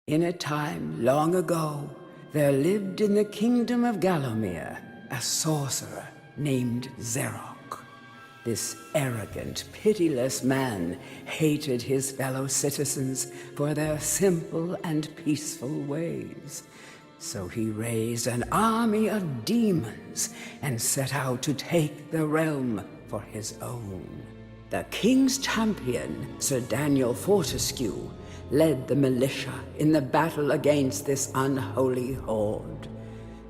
In a time long ago, there lived in the kingdom of Gallowmere a sorcerer named Zarok. This arrogant, pitiless man hated his fellow citizens for their simple and peaceful ways. So he raised an army of demons and set out to take the realm for his own. The king's champion, Sir Daniel Fortescue, led the militia in the battle against this unholy horde.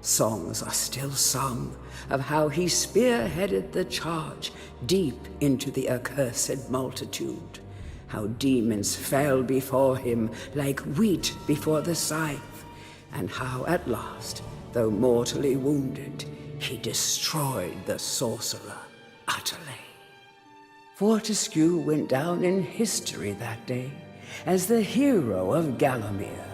Songs are still sung of how he spearheaded the charge deep into the accursed multitude, how demons fell before him like wheat before the scythe, and how at last, though mortally wounded, he destroyed the sorcerer utterly. Fortescue went down in history that day as the hero of Gallowmere,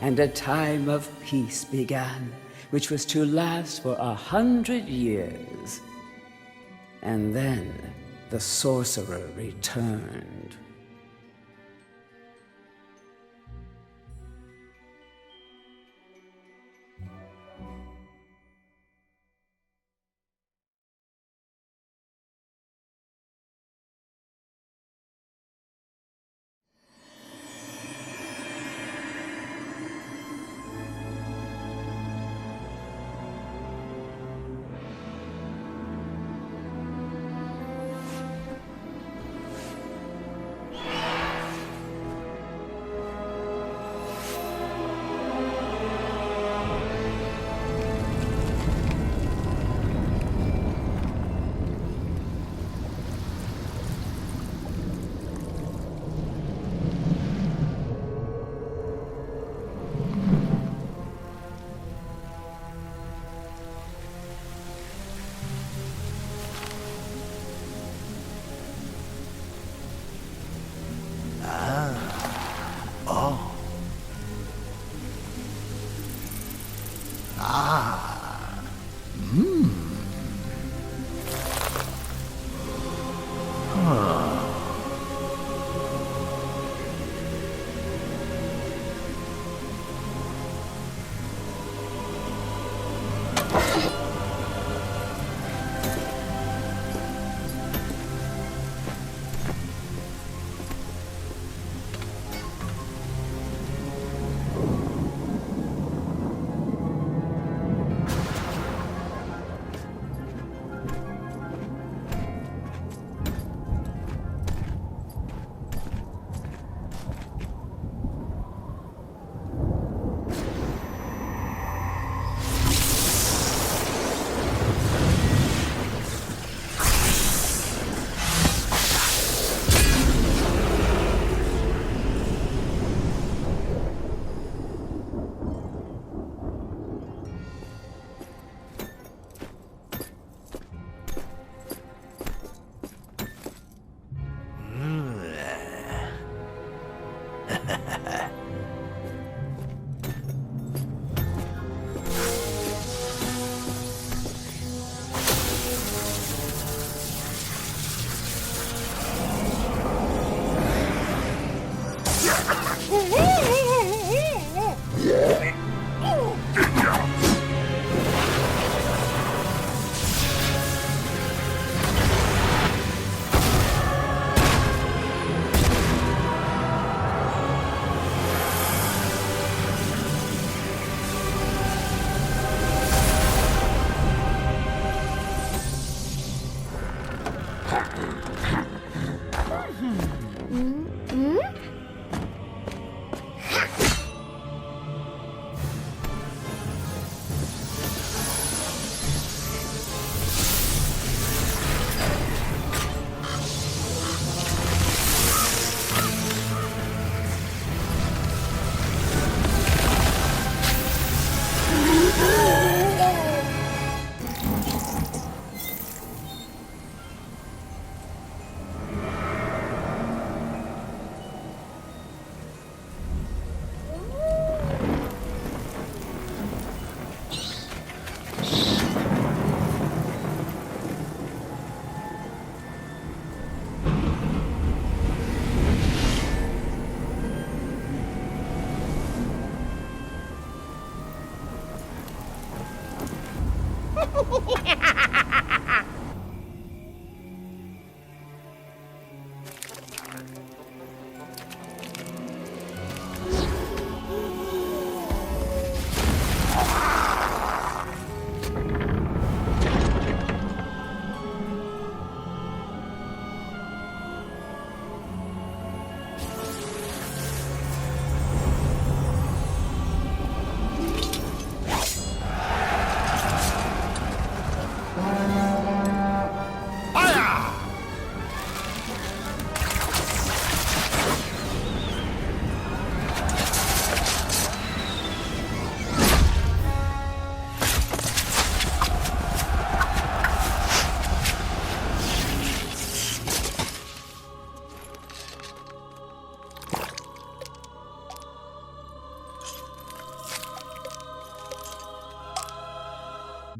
and a time of peace began, which was to last for 100 years. And then the sorcerer returned.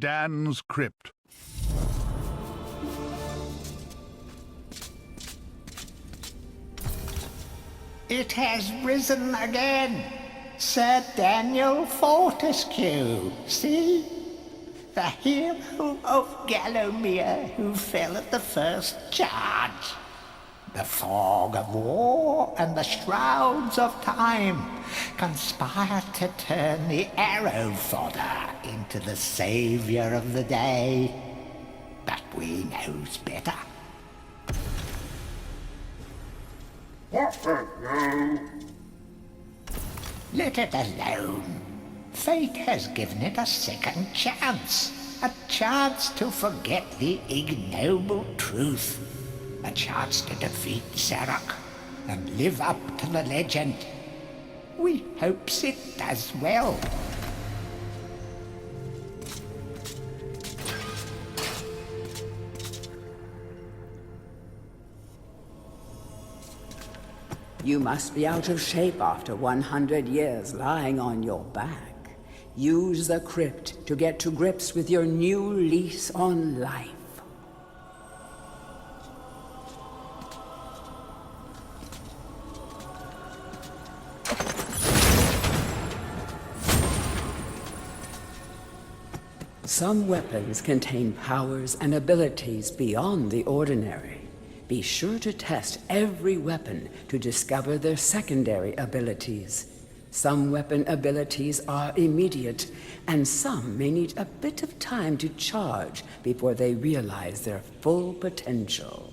Dan's crypt. It has risen again. Sir Daniel Fortescue, see? The hero of Gallowmere who fell at the first charge. The fog of war and the shrouds of time conspire to turn the arrow fodder into the saviour of the day. But we knows better. Let it alone. Fate has given it a second chance. A chance to forget the ignoble truth. A chance to defeat Zarok and live up to the legend. We hopes it does well. You must be out of shape after 100 years lying on your back. Use the crypt to get to grips with your new lease on life. Some weapons contain powers and abilities beyond the ordinary. Be sure to test every weapon to discover their secondary abilities. Some weapon abilities are immediate, and some may need a bit of time to charge before they realize their full potential.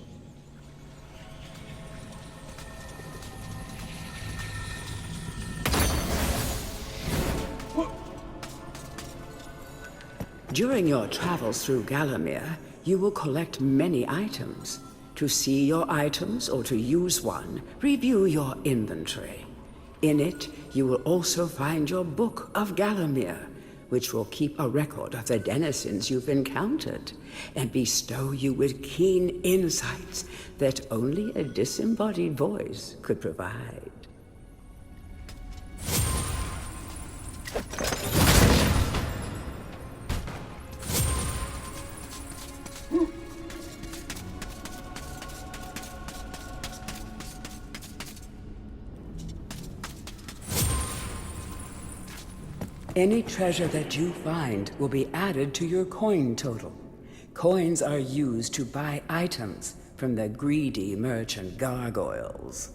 During your travels through Gallowmere, you will collect many items. To see your items or to use one, review your inventory. In it, you will also find your Book of Gallowmere, which will keep a record of the denizens you've encountered and bestow you with keen insights that only a disembodied voice could provide. Any treasure that you find will be added to your coin total. Coins are used to buy items from the greedy merchant gargoyles.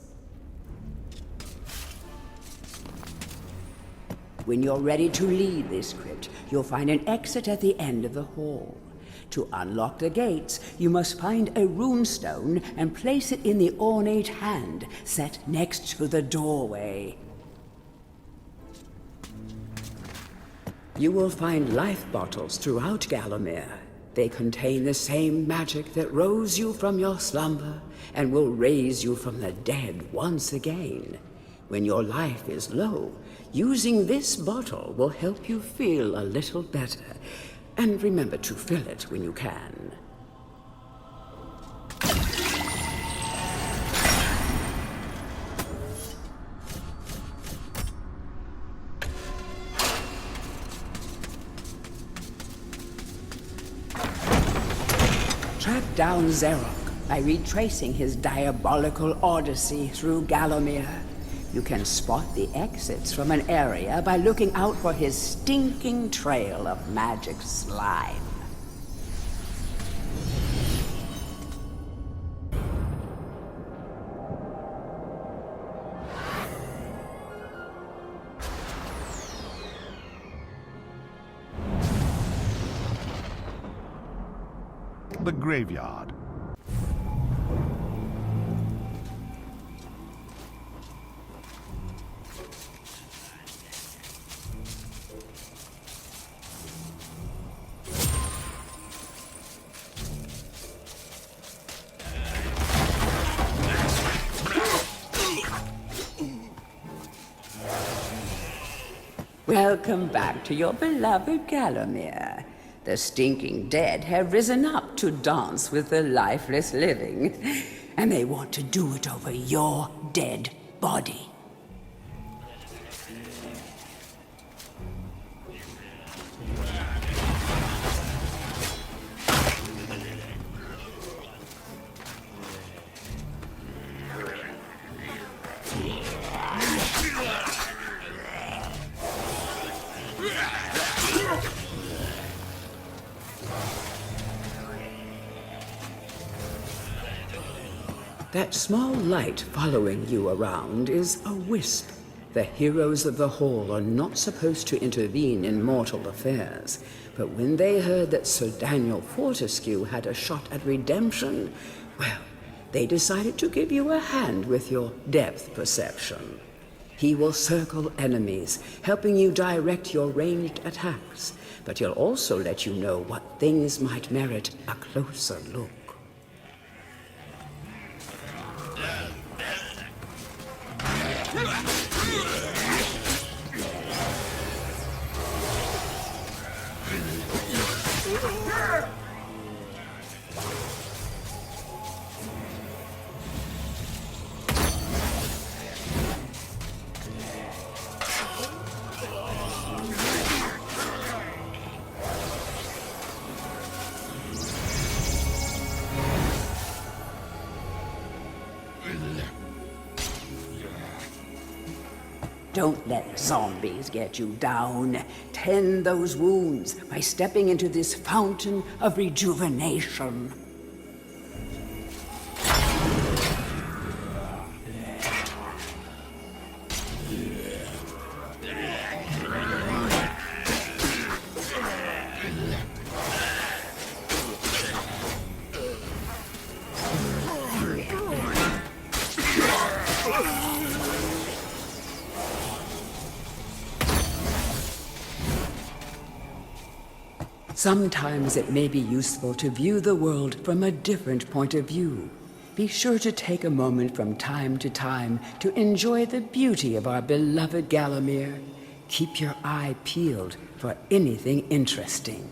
When you're ready to leave this crypt, you'll find an exit at the end of the hall. To unlock the gates, you must find a runestone and place it in the ornate hand set next to the doorway. You will find life bottles throughout Gallowmere. They contain the same magic that rose you from your slumber and will raise you from the dead once again. When your life is low, using this bottle will help you feel a little better. And remember to fill it when you can. Track down Zarok by retracing his diabolical odyssey through Gallowmere. You can spot the exits from an area by looking out for his stinking trail of magic slime. the graveyard. Welcome back to your beloved Gallowmere. The stinking dead have risen up to dance with the lifeless living, and they want to do it over your dead body. That small light following you around is a wisp. The heroes of the Hall are not supposed to intervene in mortal affairs, but when they heard that Sir Daniel Fortescue had a shot at redemption, well, they decided to give you a hand with your depth perception. He will circle enemies, helping you direct your ranged attacks, but he'll also let you know what things might merit a closer look. Don't let zombies get you down. Tend those wounds by stepping into this fountain of rejuvenation. Sometimes it may be useful to view the world from a different point of view. Be sure to take a moment from time to time to enjoy the beauty of our beloved Gallowmere. Keep your eye peeled for anything interesting.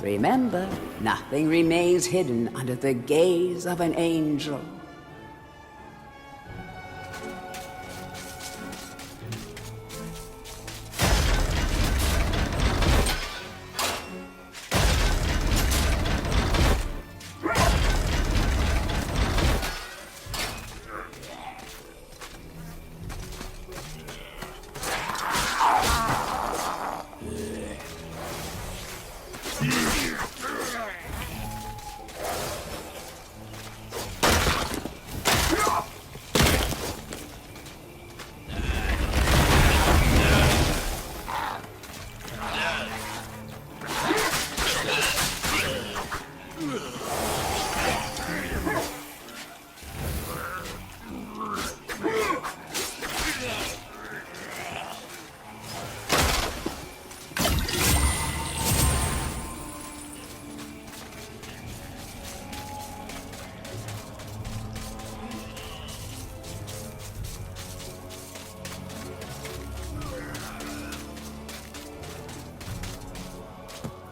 Remember, nothing remains hidden under the gaze of an angel.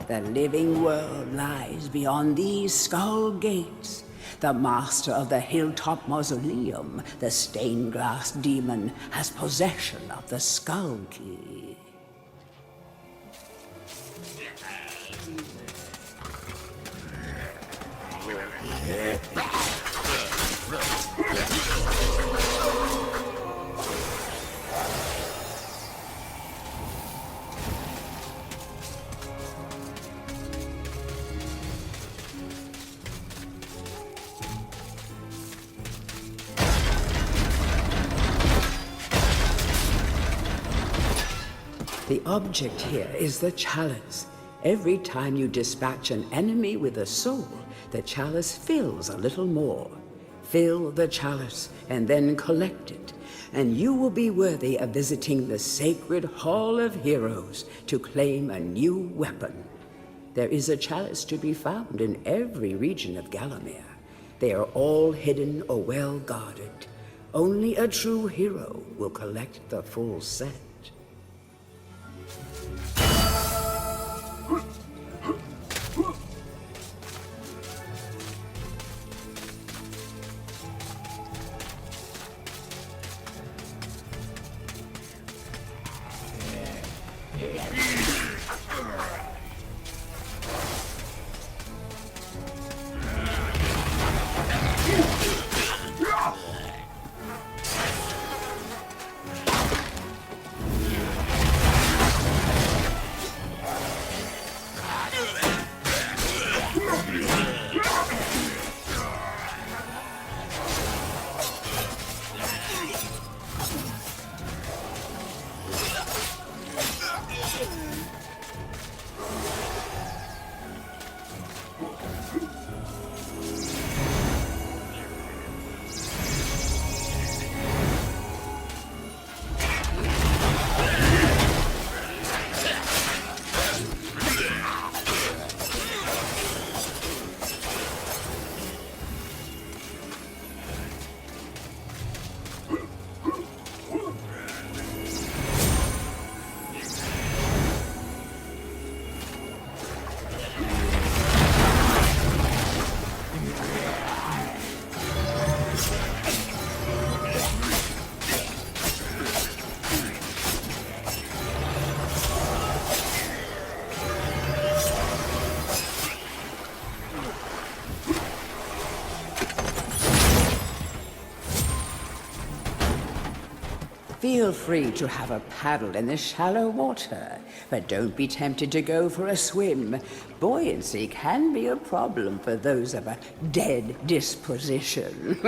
The living world lies beyond these skull gates. The master of the hilltop mausoleum, the stained glass demon, has possession of the skull key. The object here is the chalice. Every time you dispatch an enemy with a soul, the chalice fills a little more. Fill the chalice and then collect it, and you will be worthy of visiting the sacred Hall of Heroes to claim a new weapon. There is a chalice to be found in every region of Gallowmere. They are all hidden or well guarded. Only a true hero will collect the full set. Feel free to have a paddle in the shallow water, but don't be tempted to go for a swim. Buoyancy can be a problem for those of a dead disposition.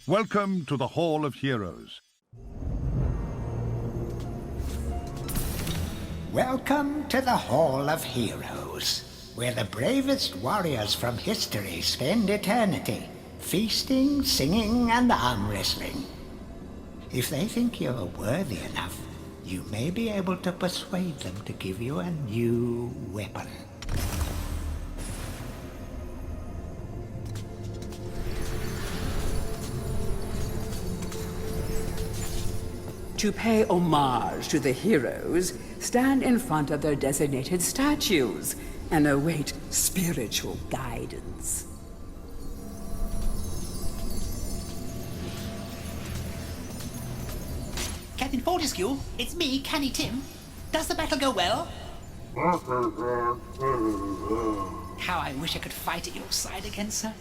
Welcome to the Hall of Heroes. Welcome to the Hall of Heroes, where the bravest warriors from history spend eternity, feasting, singing, and arm wrestling. If they think you're worthy enough, you may be able to persuade them to give you a new weapon. To pay homage to the heroes, stand in front of their designated statues and await spiritual guidance. Captain Fortescue, it's me, Canny Tim. Does the battle go well? How I wish I could fight at your side again, sir.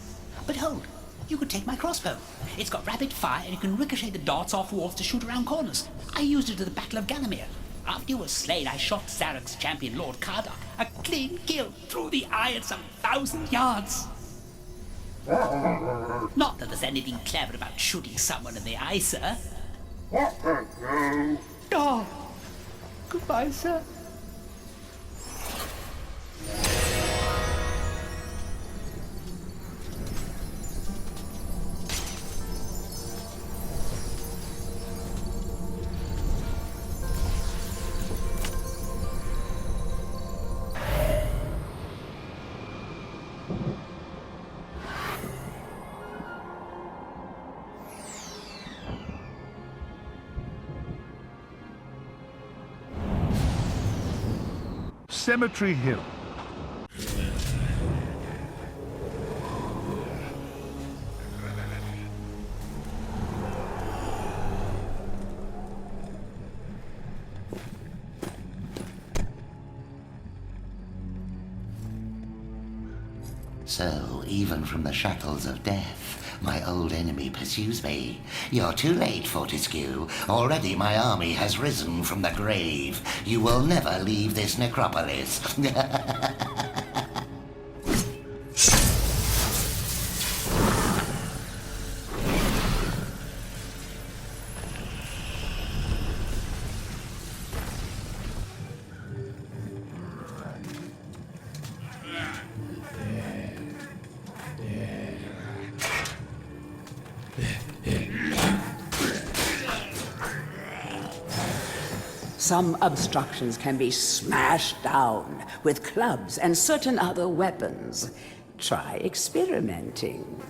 But hold, you could take my crossbow. It's got rapid fire and you can ricochet the darts off walls to shoot around corners. I used it at the Battle of Gallowmere. After you were slain, I shot Zarok's champion, Lord Kardak. A clean kill through the eye at some 1,000 yards. Not that there's anything clever about shooting someone in the eye, sir. Oh, goodbye, sir. Cemetery Hill. So, even from the shackles of death, my old enemy pursues me. You're too late, Fortescue. Already my army has risen from the grave. You will never leave this necropolis. Some obstructions can be smashed down with clubs and certain other weapons. Try experimenting.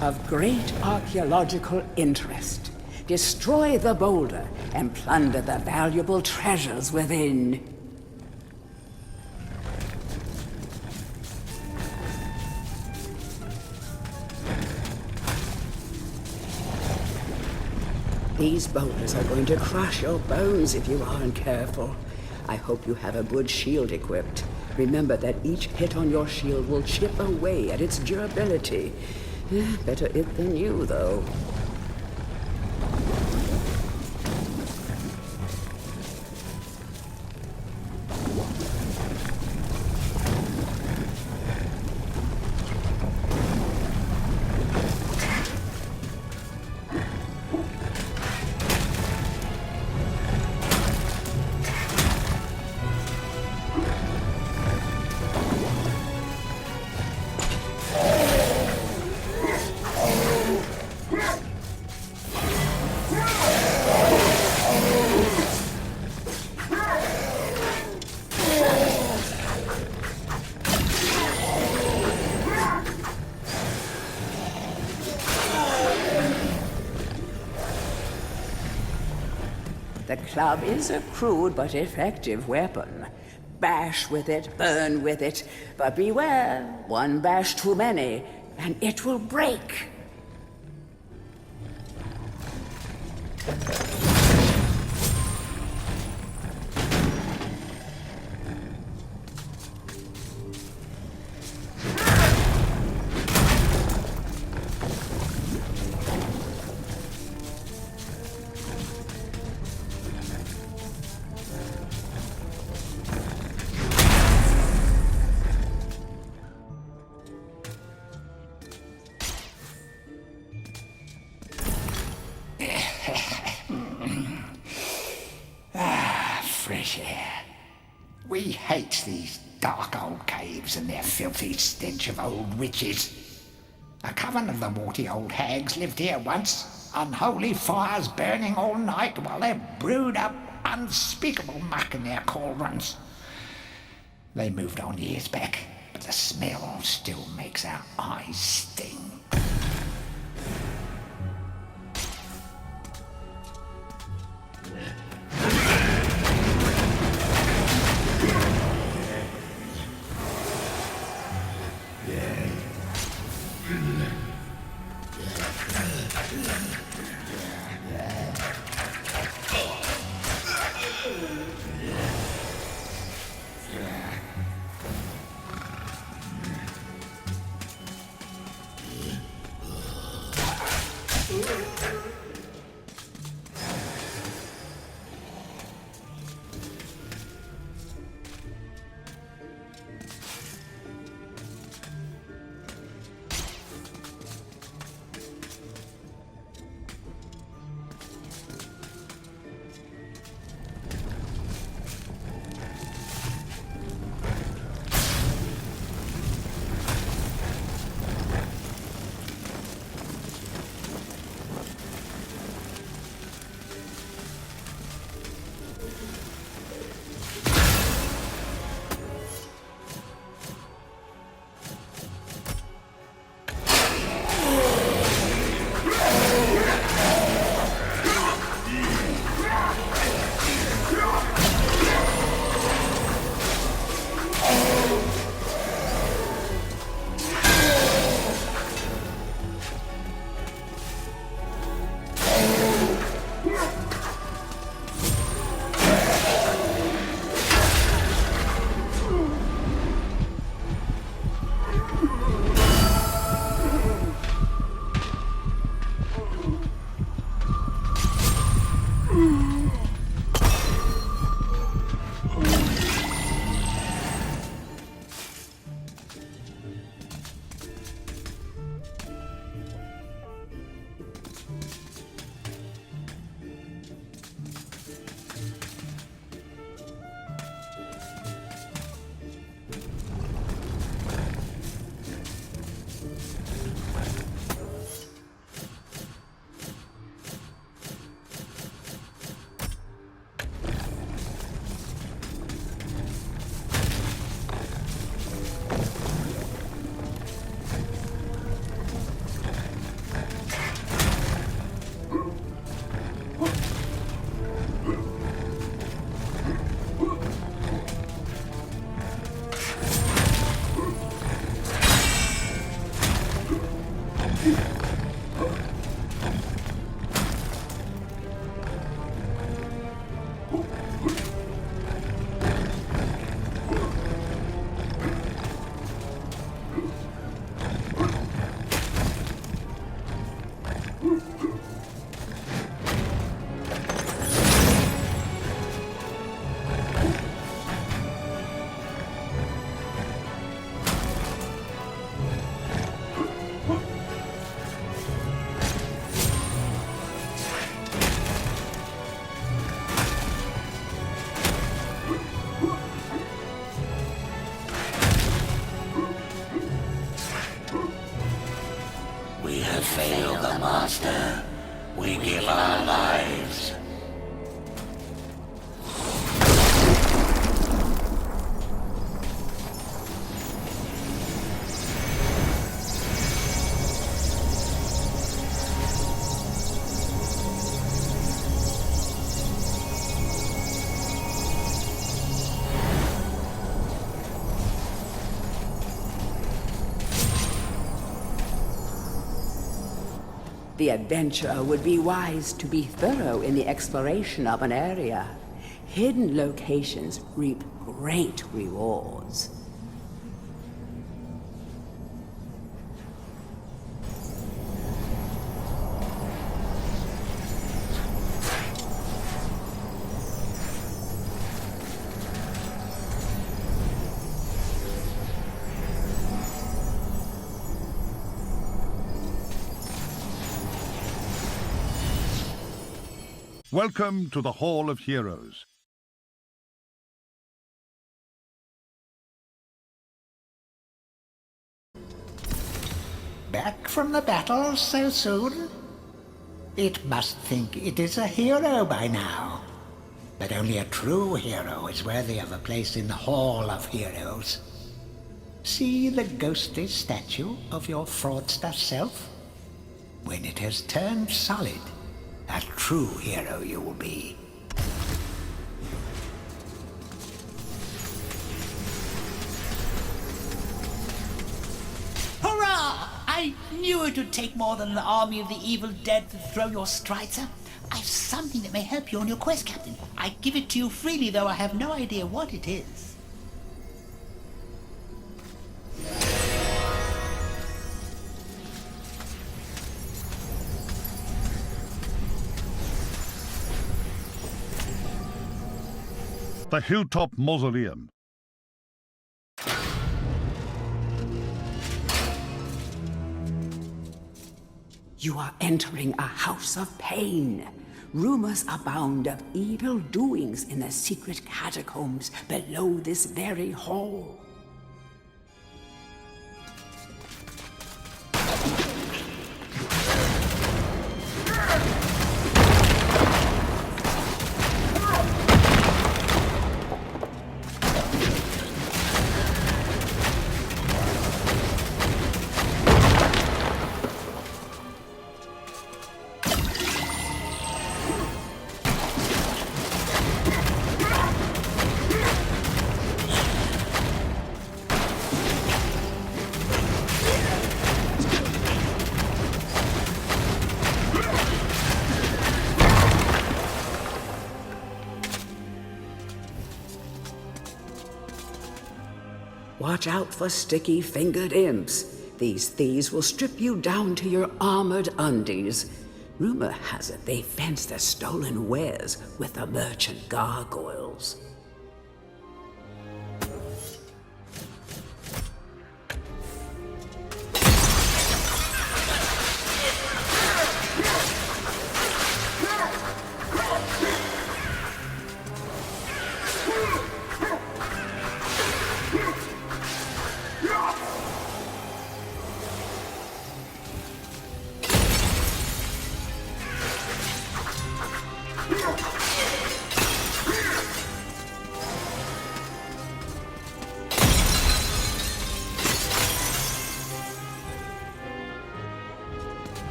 Of great archaeological interest. Destroy the boulder and plunder the valuable treasures within. These boulders are going to crush your bones if you aren't careful. I hope you have a good shield equipped. Remember that each hit on your shield will chip away at its durability. Better it than you, though. The club is a crude but effective weapon. Bash with it, burn with it, but beware, one bash too many, and it will break. Fresh air. We hate these dark old caves and their filthy stench of old witches. A coven of the warty old hags lived here once, unholy fires burning all night while they brewed up unspeakable muck in their cauldrons. They moved on years back, but the smell still makes our eyes sting. We give our lives. The adventurer would be wise to be thorough in the exploration of an area. Hidden locations reap great rewards. Welcome to the Hall of Heroes. Back from the battle so soon? It must think it is a hero by now. But only a true hero is worthy of a place in the Hall of Heroes. See the ghostly statue of your fraudster self? When it has turned solid, a true hero you will be. Hurrah! I knew it would take more than an army of the evil dead to throw your strider. I've something that may help you on your quest, Captain. I give it to you freely, though I have no idea what it is. The hilltop mausoleum. You are entering a house of pain. Rumors abound of evil doings in the secret catacombs below this very hall. Watch out for sticky-fingered imps. These thieves will strip you down to your armored undies. Rumor has it they fence their stolen wares with the merchant gargoyles.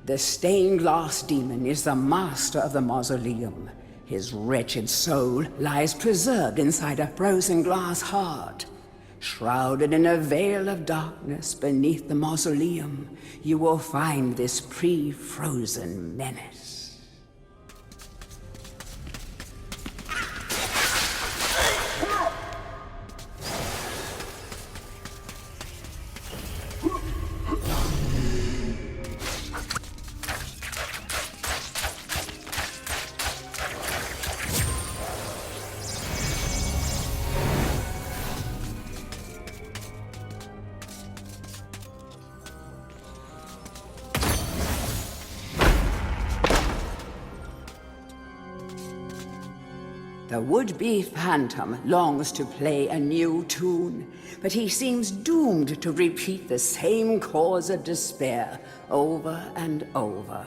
The stained glass demon is the master of the mausoleum. His wretched soul lies preserved inside a frozen glass heart. Shrouded in a veil of darkness beneath the mausoleum, you will find this pre-frozen menace. The would-be phantom longs to play a new tune, but he seems doomed to repeat the same cause of despair over and over.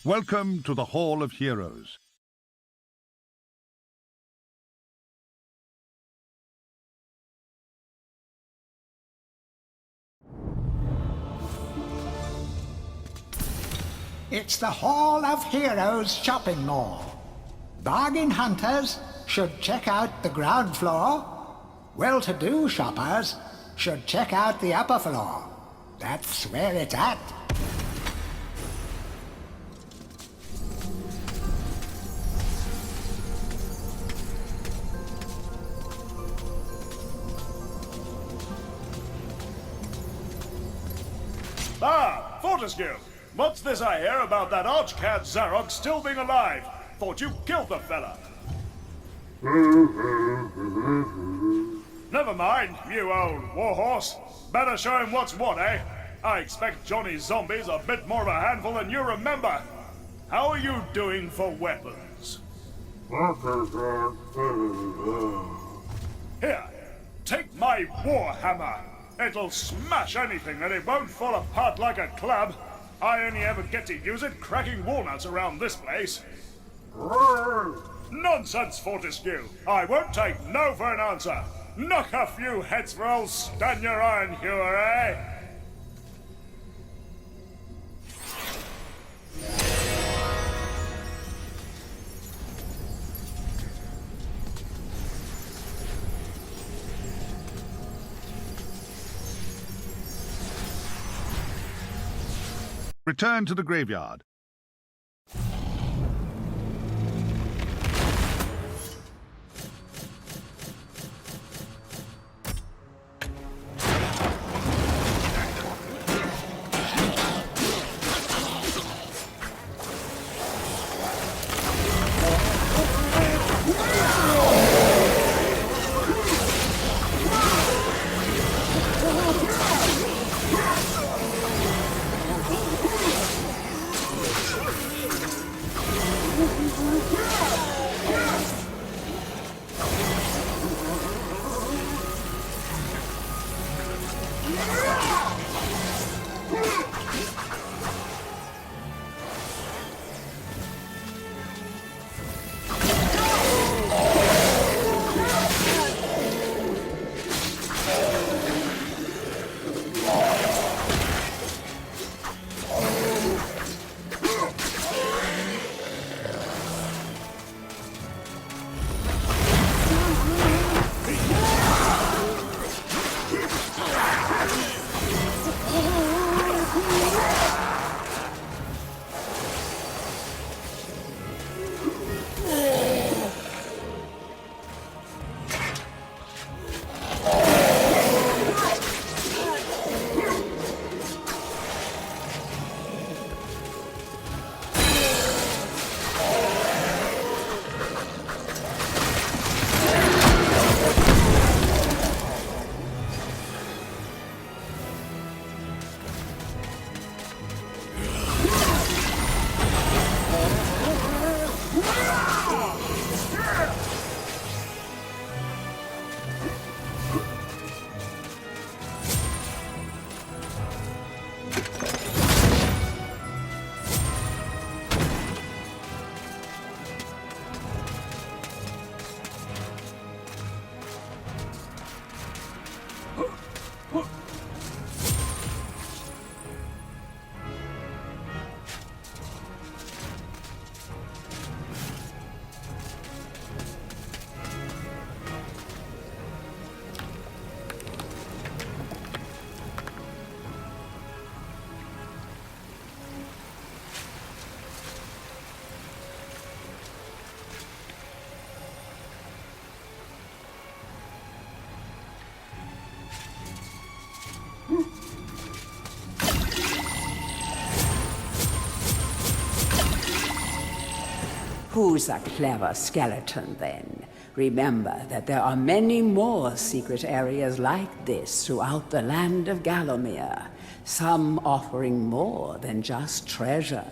Welcome to the Hall of Heroes. It's the Hall of Heroes shopping mall. Bargain hunters should check out the ground floor. Well-to-do shoppers should check out the upper floor. That's where it's at. Ah, Fortescue! What's this I hear about that archcad Zarok still being alive? Thought you killed the fella. Never mind, you old warhorse. Better show him what's what, eh? I expect Johnny's zombies a bit more of a handful than you remember. How are you doing for weapons? Here, take my warhammer. It'll smash anything and it won't fall apart like a club. I only ever get to use it cracking walnuts around this place. Nonsense, Fortescue. I won't take no for an answer. Knock a few heads for old Stan your iron hewer, eh? Return to the graveyard. Who's a clever skeleton, then? Remember that there are many more secret areas like this throughout the land of Gallowmere, some offering more than just treasure.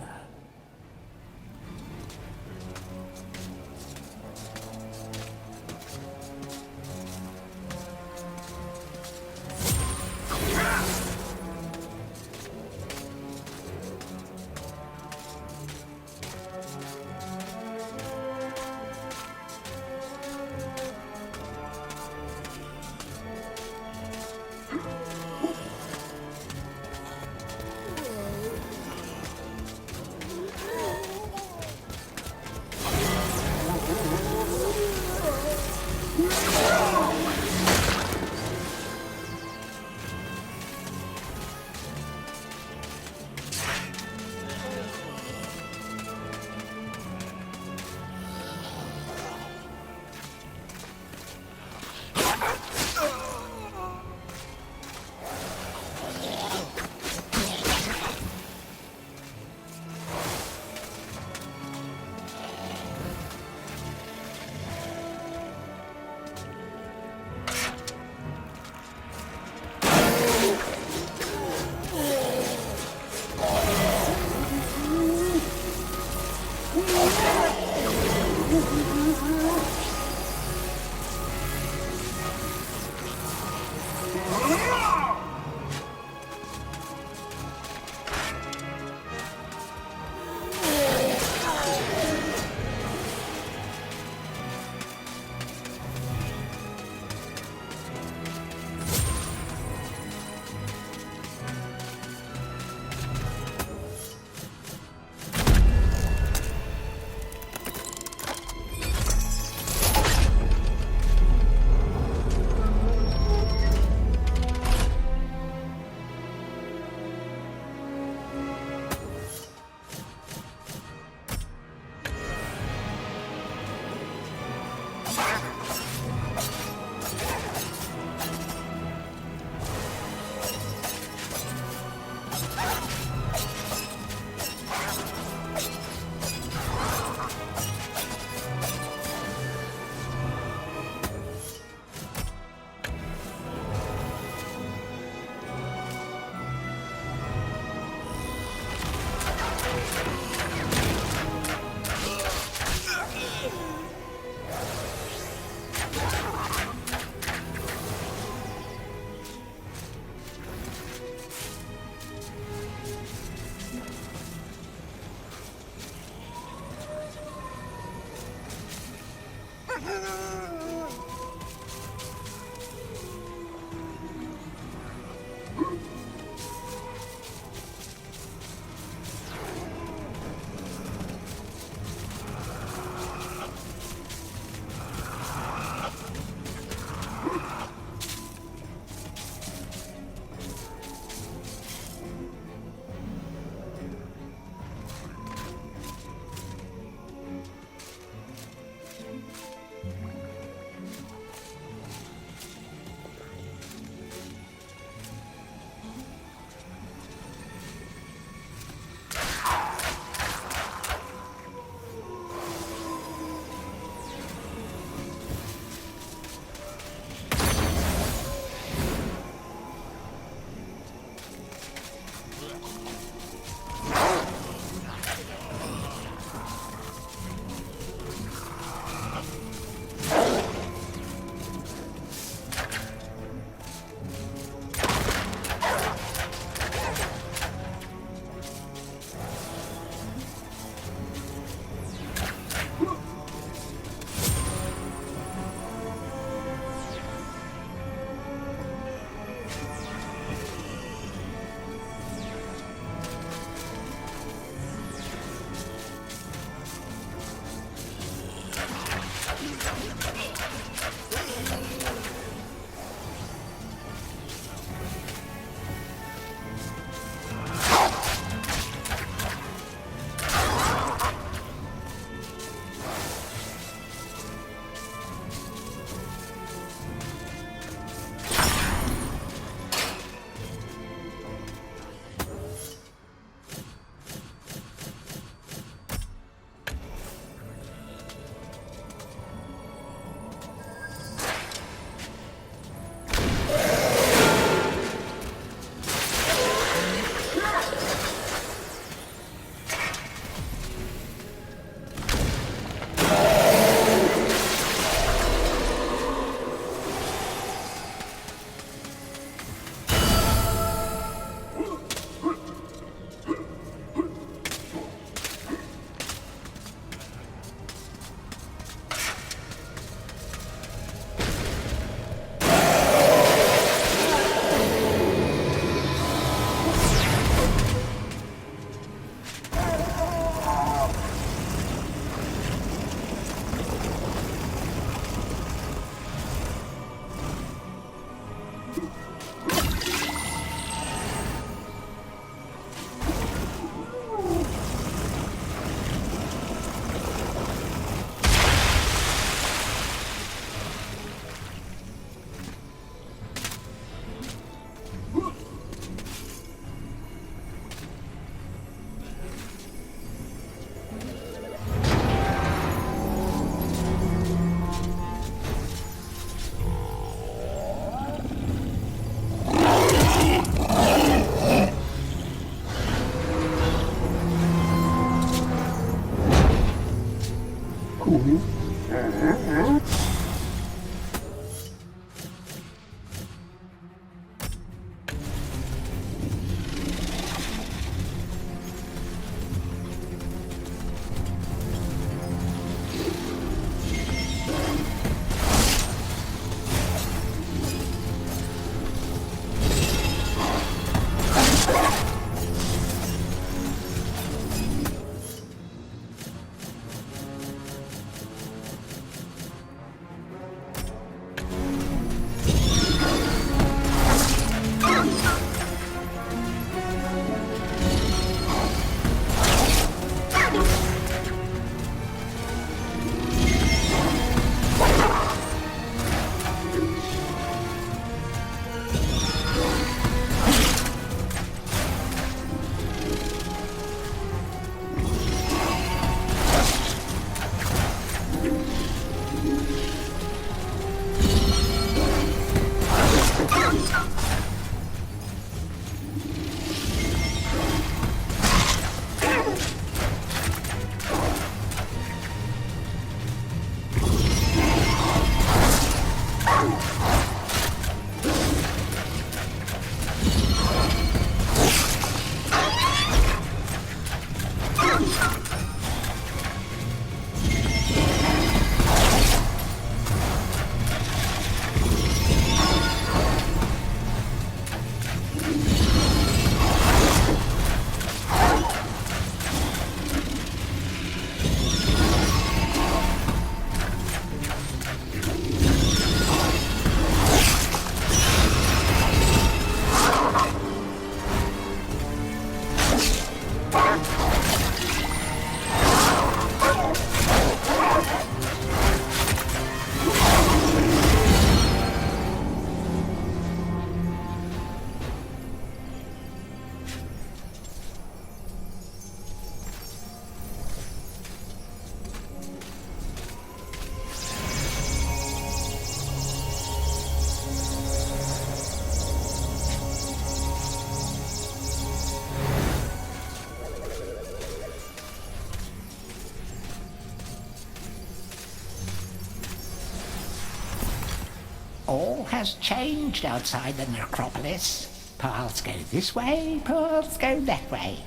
All has changed outside the necropolis. Paths go this way, paths go that way.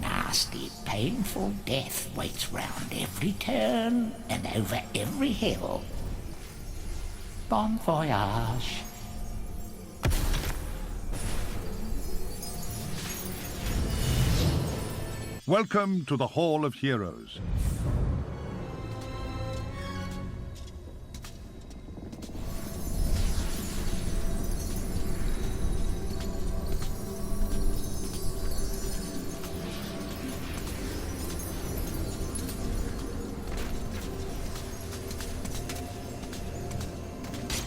Nasty, painful death waits round every turn and over every hill. Bon voyage. Welcome to the Hall of Heroes.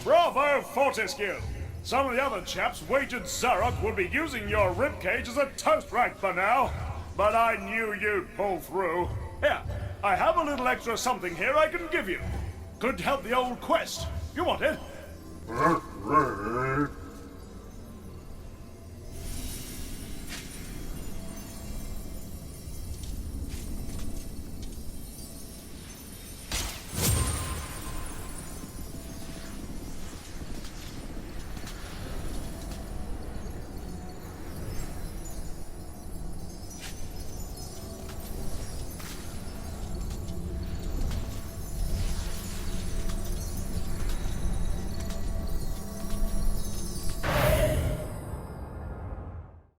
Bravo, Fortescue! Some of the other chaps wagered Zarok would be using your ribcage as a toast rack for now. But I knew you'd pull through. Here, I have a little extra something here I can give you. Could help the old quest. You want it?